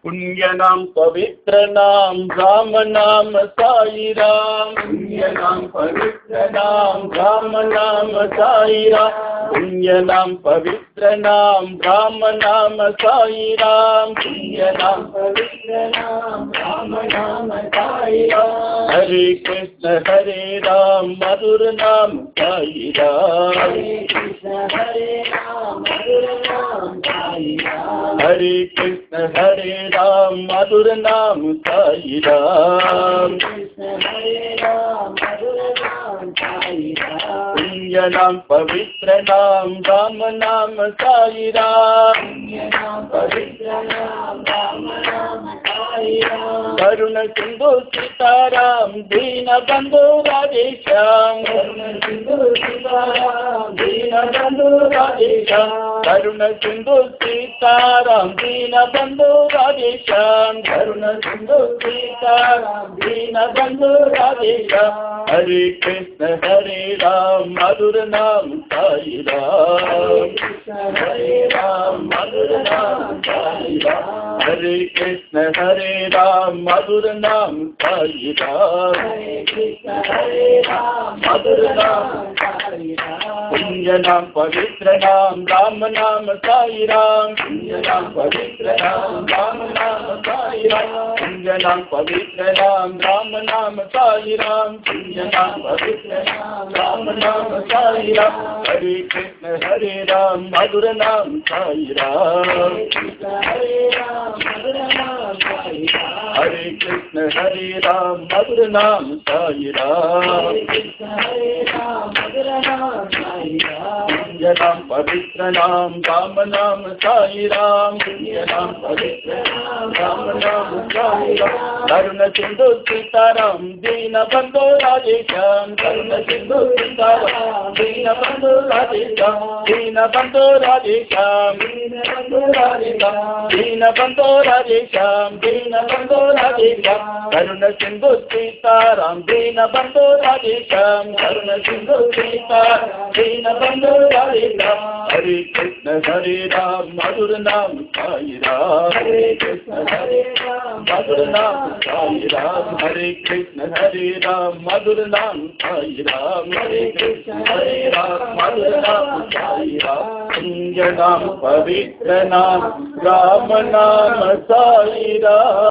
पुण्य नाम पवित्र नाम राम नाम साई राम। पुण्य नाम पवित्र नाम राम नाम साई राम। पुण्य नाम पवित्र नाम राम नाम साई राम। पुण्य नाम पवित्र नाम राम नाम साई राम। हरे कृष्ण हरे राम मधुर नाम साई राम। हरे कृष्ण हरे राम मधुर नाम साई राम। हरे कृष्ण हरे राम मधुर नाम साई राम। कृष्ण हरे राम मधुर नाम साई राम। पुण्य नाम पवित्र नाम राम नाम साई राम। पुण्य नाम पवित्र नाम राम नाम साई राम। करुण सिंधु सीताराम दीन बंधु राधे श्याम। करुण सिंधु सीताराम दीन बंधु राधे श्याम। करुण सिंधु सीताराम दीन बंधु राधे श्याम। करुण सिंधु सीताराम दीन बंधु राधे श्याम। हरे कृष्ण हरे राम मधुर नाम साई राम। कृष्ण हरे राम मधुर नाम साई राम। हरे कृष्ण हरे राम मधुर नाम साई राम। हरे कृष्ण हरे राम मधुर नाम साई राम। पुण्य नाम पवित्र नाम राम नाम साई राम। पुण्य नाम पवित्र नाम राम नाम साई राम। पुण्य नाम पवित्र नाम राम नाम साई राम। पुण्य नाम पवित्र नाम राम नाम साई राम। हरे कृष्ण हरे राम मधुर नाम साई राम। हरे कृष्ण हरे राम मधुर नाम साई राम। हरे कृष्ण हरे राम मधुर नाम साई राम। हरे कृष्ण हरे राम मधुर नाम साई राम। पुण्य नाम पवित्र नाम राम नाम साई राम। पुण्य नाम पवित्र नाम राम नाम साई राम। करुण सिंधु सीताराम दीन बंधु राधे श्याम। करुण सिंधु सीताराम दीन बंधु राधे श्याम। दीन बंधु राधे श्याम। दीन बंधु राधे श्याम। दीन बंधु राधे श्याम। दीन बंधु राधे श्याम। करुण सिंधु सीताराम दीन बंधु राधे श्याम। करुण सिंधु सीताराम दीन बंधु राधे श्याम। हरे कृष्ण हरे राम मधुर नाम साई राम। हरे कृष्ण हरे राम मधुर नाम साई राम। हरे कृष्ण हरे राम मधुर नाम साई राम। हरे कृष्ण हरे राम मधुर नाम साई राम। पुण्य नाम पवित्र नाम राम नाम साई राम।